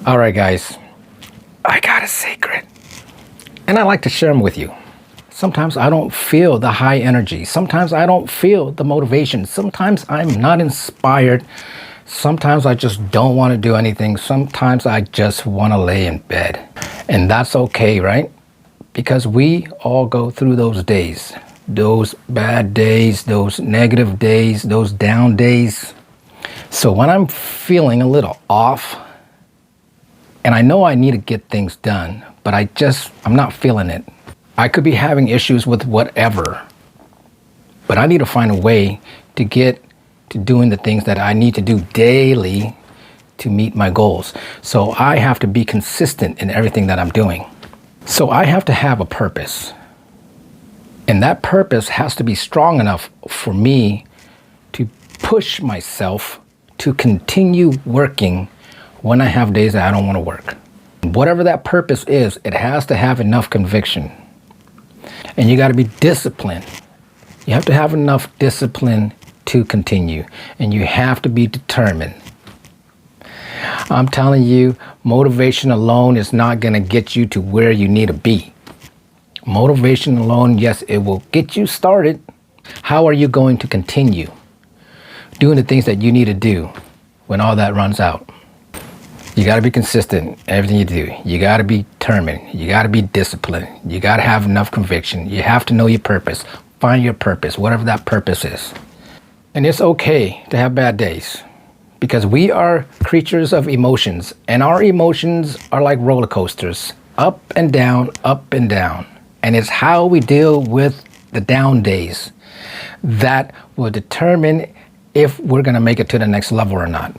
All right, guys, I got a secret, and I like to share them with you. Sometimes I don't feel the high energy. Sometimes I don't feel the motivation. Sometimes I'm not inspired. Sometimes I just don't want to do anything. Sometimes I just want to lay in bed. And that's okay, right? Because we all go through those days, those bad days, those negative days, those down days. So when I'm feeling a little off, and I know I need to get things done, but I'm not feeling it. I could be having issues with whatever, but I need to find a way to get to doing the things that I need to do daily to meet my goals. So I have to be consistent in everything that I'm doing. So I have to have a purpose. And that purpose has to be strong enough for me to push myself to continue working when I have days that I don't want to work. Whatever that purpose is, it has to have enough conviction. And you got to be disciplined. You have to have enough discipline to continue. And you have to be determined. I'm telling you, motivation alone is not going to get you to where you need to be. Motivation alone, yes, it will get you started. How are you going to continue doing the things that you need to do when all that runs out? You got to be consistent in everything you do. You got to be determined. You got to be disciplined. You got to have enough conviction. You have to know your purpose. Find your purpose, whatever that purpose is. And it's okay to have bad days because we are creatures of emotions, and our emotions are like roller coasters, up and down, up and down. And it's how we deal with the down days that will determine if we're going to make it to the next level or not.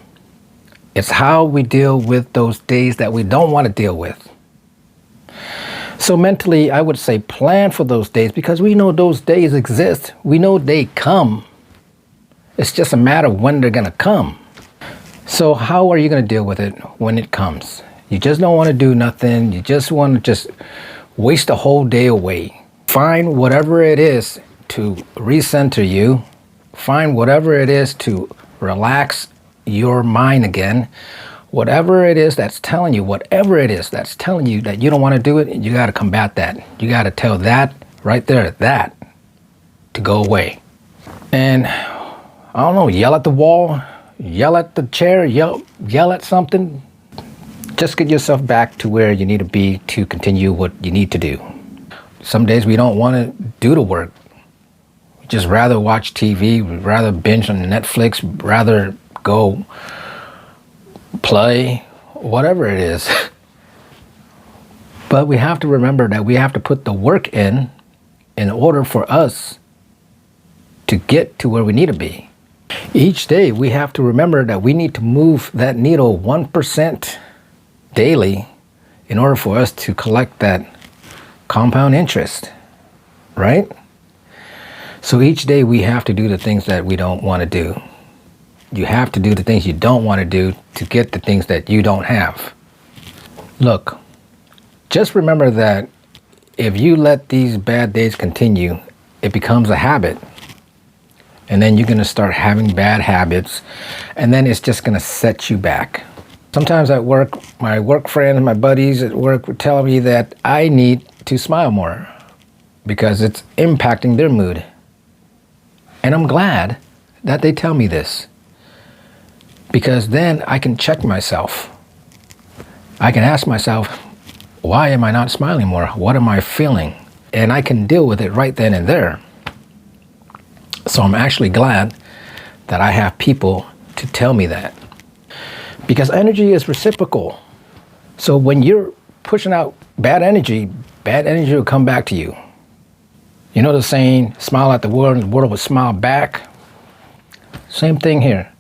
It's how we deal with those days that we don't want to deal with. So mentally, I would say plan for those days because we know those days exist. We know they come. It's just a matter of when they're going to come. So how are you going to deal with it when it comes? You just don't want to do nothing. You just want to just waste a whole day away. Find whatever it is to recenter you. Find whatever it is to relax your mind again. Whatever it is that's telling you that you don't want to do it, you got to combat that. You got to tell that right there, that to go away. And I don't know, yell at the wall, yell at the chair, yell at something. Just get yourself back to where you need to be to continue what you need to do. Some days we don't want to do the work. We just rather watch TV, we'd rather binge on Netflix, rather go play, whatever it is. But we have to remember that we have to put the work in order for us to get to where we need to be. Each day we have to remember that we need to move that needle 1% daily in order for us to collect that compound interest, right? So each day we have to do the things that we don't want to do. You have to do the things you don't want to do to get the things that you don't have. Look, just remember that if you let these bad days continue, it becomes a habit. And then you're going to start having bad habits, and then it's just going to set you back. Sometimes at work, my work friends, my buddies at work would tell me that I need to smile more because it's impacting their mood. And I'm glad that they tell me this, because then I can check myself. I can ask myself, why am I not smiling more? What am I feeling? And I can deal with it right then and there. So I'm actually glad that I have people to tell me that. Because energy is reciprocal. So when you're pushing out bad energy will come back to you. You know the saying, smile at the world and the world will smile back? Same thing here.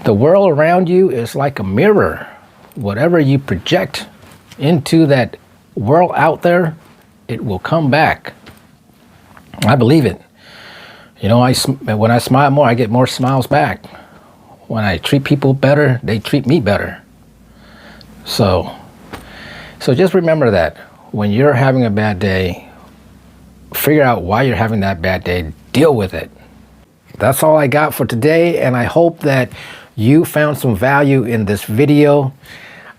The world around you is like a mirror. Whatever you project into that world out there, it will come back. I believe it. You know, when I smile more, I get more smiles back. When I treat people better, they treat me better. So just remember that when you're having a bad day, figure out why you're having that bad day, deal with it. That's all I got for today, and I hope that you found some value in this video.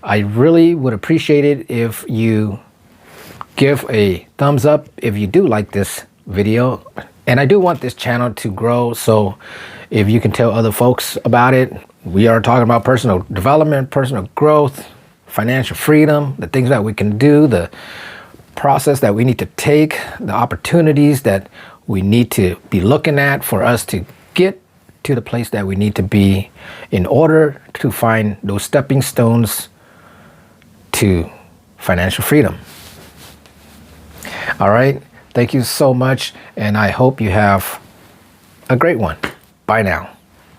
I really would appreciate it if you give a thumbs up if you do like this video. And I do want this channel to grow, so if you can tell other folks about it. We are talking about personal development, personal growth, financial freedom, the things that we can do, the process that we need to take, the opportunities that we need to be looking at for us to get to the place that we need to be in order to find those stepping stones to financial freedom. All right. Thank you so much. And I hope you have a great one. Bye now.